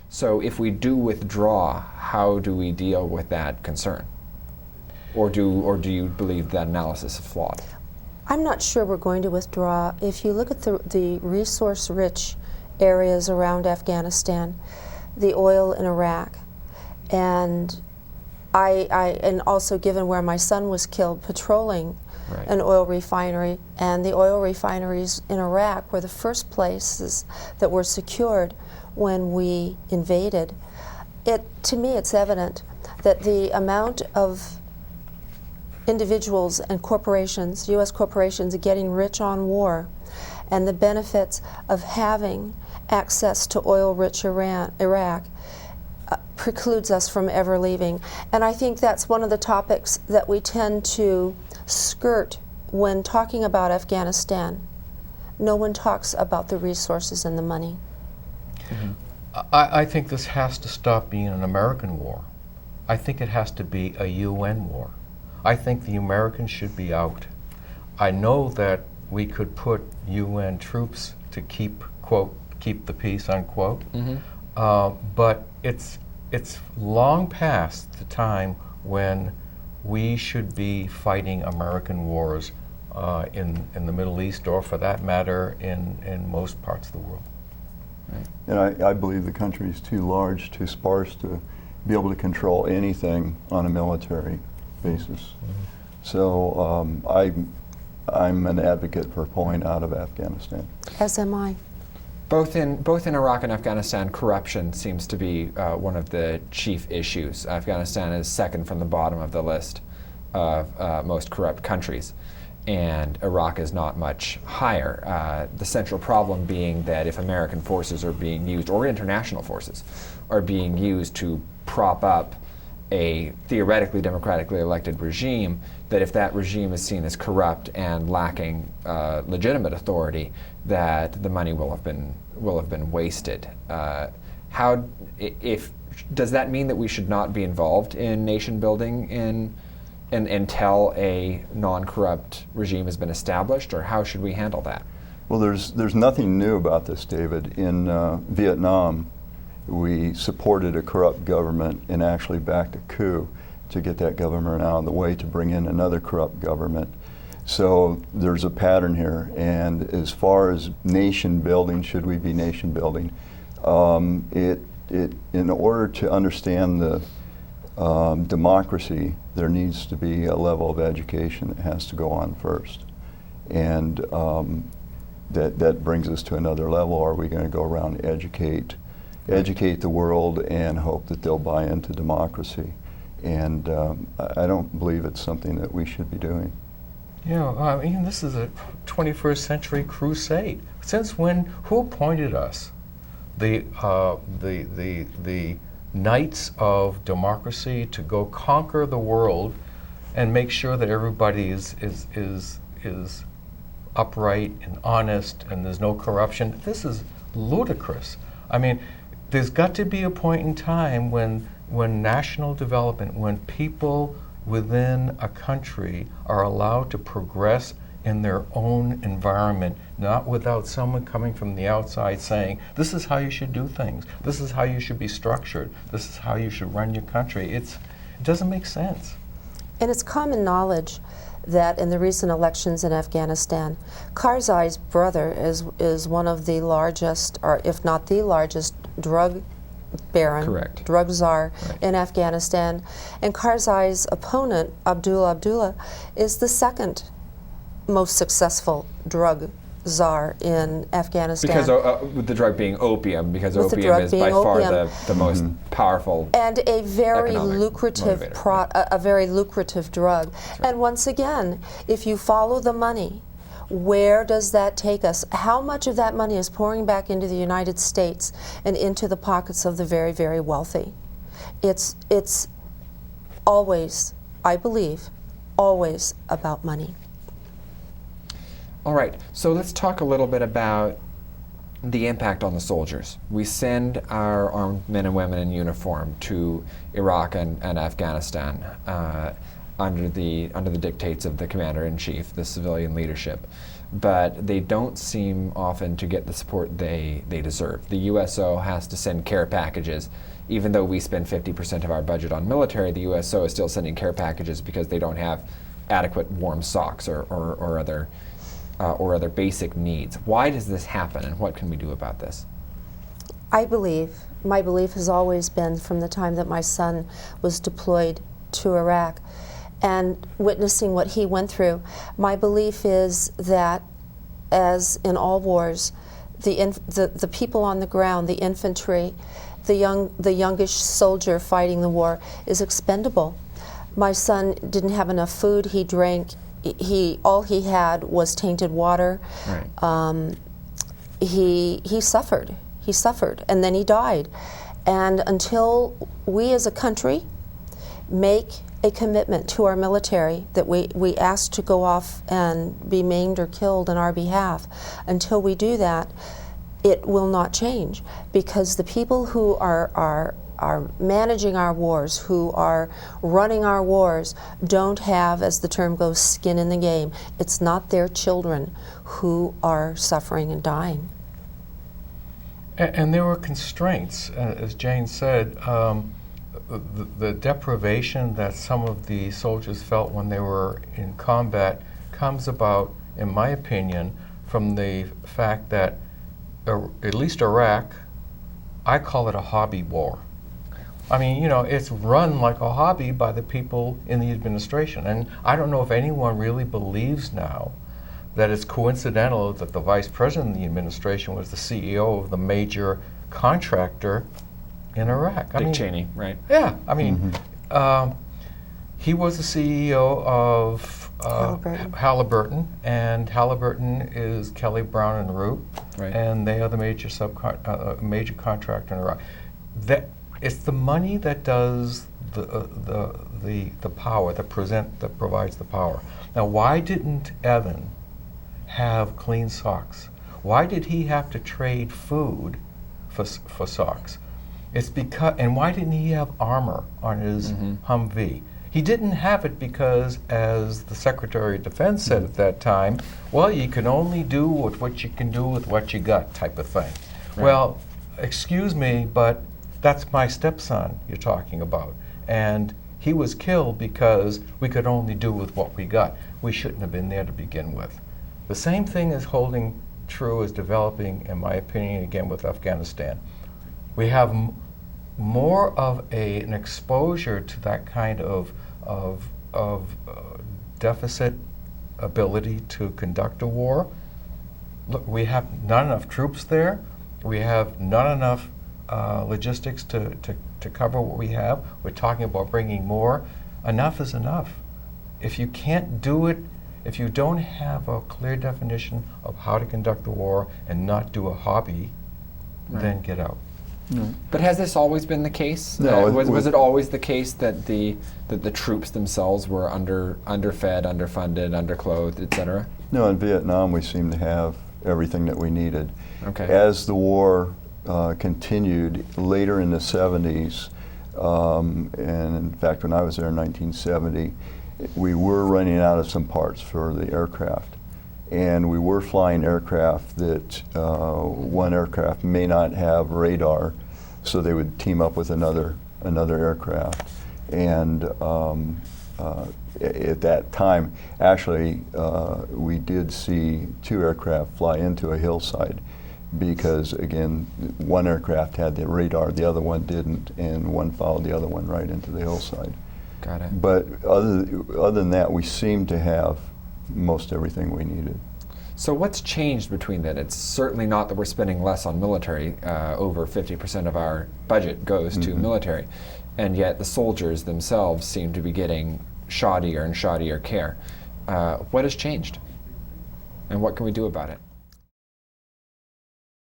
So if we do withdraw, how do we deal with that concern? Or do you believe that analysis is flawed? I'm not sure we're going to withdraw. If you look at the resource-rich areas around Afghanistan, the oil in Iraq, and and also given where my son was killed patrolling Right. an oil refinery, and the oil refineries in Iraq were the first places that were secured when we invaded. To me, it's evident that the amount of individuals and corporations, U.S. corporations, getting rich on war, and the benefits of having access to oil-rich Iraq precludes us from ever leaving. And I think that's one of the topics that we tend to skirt when talking about Afghanistan. No one talks about the resources and the money. Mm-hmm. I think this has to stop being an American war. I think it has to be a UN war. I think the Americans should be out. I know that we could put UN troops to keep, quote, keep the peace, unquote, but it's long past the time when we should be fighting American wars in the Middle East, or for that matter, in most parts of the world. Right. And I believe the country is too large, too sparse to be able to control anything on a military basis. So I'm an advocate for pulling out of Afghanistan. As am I. Both in Iraq and Afghanistan, corruption seems to be one of the chief issues. Afghanistan is second from the bottom of the list of most corrupt countries, and Iraq is not much higher. The central problem being that if American forces are being used, or international forces, are being used to prop up a theoretically democratically elected regime, that if that regime is seen as corrupt and lacking legitimate authority, that the money will have been wasted. Does that mean that we should not be involved in nation building until a non-corrupt regime has been established, or how should we handle that? Well, there's nothing new about this, David. In Vietnam, we supported a corrupt government and actually backed a coup to get that government out of the way to bring in another corrupt government. So there's a pattern here. And as far as nation building, should we be nation building? In order to understand the democracy, there needs to be a level of education that has to go on first. And that brings us to another level. Are we going to go around and educate the world and hope that they'll buy into democracy? And I don't believe it's something that we should be doing. Yeah, I mean, this is a 21st century crusade. Since when? Who appointed us? The knights of democracy to go conquer the world and make sure that everybody is upright and honest and there's no corruption. This is ludicrous. I mean, there's got to be a point in time when national development, when people within a country are allowed to progress in their own environment, not without someone coming from the outside saying, this is how you should do things, this is how you should be structured, this is how you should run your country. It doesn't make sense. And it's common knowledge that in the recent elections in Afghanistan, Karzai's brother is one of the largest, or if not the largest, drug baron, Correct. drug czar Right. in Afghanistan. And Karzai's opponent, Abdullah, is the second most successful drug czar in Afghanistan. Because with the drug being opium, because With the opium drug is being by far opium. the most powerful. And a very economic lucrative motivator. a very lucrative drug. right. And once again, if you follow the money, where does that take us? How much of that money is pouring back into the United States and into the pockets of the very, very wealthy? It's always, I believe, always about money. All right, so let's talk a little bit about the impact on the soldiers. We send our armed men and women in uniform to Iraq and Afghanistan under the dictates of the commander-in-chief, the civilian leadership. but they don't seem often to get the support they deserve. The USO has to send care packages. Even though we spend 50% of our budget on military, the USO is still sending care packages because they don't have adequate warm socks or other basic needs. Why does this happen, and what can we do about this? My belief has always been, from the time that my son was deployed to Iraq and witnessing what he went through, my belief is that, as in all wars, the people on the ground, the infantry, the youngish soldier fighting the war is expendable. My son didn't have enough food. He drank. All he had was tainted water. Right. He suffered. He suffered, and then he died. And until we as a country make a commitment to our military that we ask to go off and be maimed or killed on our behalf, until we do that, it will not change, because the people who are managing our wars, who are running our wars, don't have, as the term goes, skin in the game. It's not their children who are suffering and dying. And there were constraints, as Jane said. The deprivation that some of the soldiers felt when they were in combat comes about, in my opinion, from the fact that at least Iraq, I call it a hobby war. I mean, you know, it's run like a hobby by the people in the administration. And I don't know if anyone really believes now that it's coincidental that the vice president of the administration was the CEO of the major contractor in Iraq. Dick Cheney, right? Yeah, I mean, he was the CEO of Halliburton, and Halliburton is Kelly Brown and Root, right, and they are the major major contractor in Iraq. It's the money that does the power, that provides the power. Now, why didn't Evan have clean socks? Why did he have to trade food for socks? It's because, and why didn't he have armor on his Humvee? He didn't have it because, as the Secretary of Defense said at that time, well, you can only do what you can do with what you got, type of thing. Right. Well, excuse me, but that's my stepson you're talking about. And he was killed because we could only do with what we got. We shouldn't have been there to begin with. The same thing is holding true, is developing, in my opinion, again with Afghanistan. We have more of an exposure to that kind of deficit ability to conduct a war. Look, we have not enough troops there. We have not enough logistics to cover what we have. We're talking about bringing more. Enough is enough. If you can't do it, if you don't have a clear definition of how to conduct the war and not do a hobby, then get out. But has this always been the case? No, was it always the case that the troops themselves were underfed, underfunded, underclothed, etc.? No, in Vietnam we seemed to have everything that we needed. Okay. As the war continued later in the 70s, and in fact when I was there in 1970, we were running out of some parts for the aircraft. And we were flying aircraft that one aircraft may not have radar, so they would team up with another aircraft. And at that time, actually, we did see 2 aircraft fly into a hillside because, again, one aircraft had the radar, the other one didn't, and one followed the other one right into the hillside. Got it. But other than that, we seemed to have most everything we needed. So what's changed between then? It's certainly not that we're spending less on military. Over 50% of our budget goes to military. And yet the soldiers themselves seem to be getting shoddier and shoddier care. What has changed? And what can we do about it?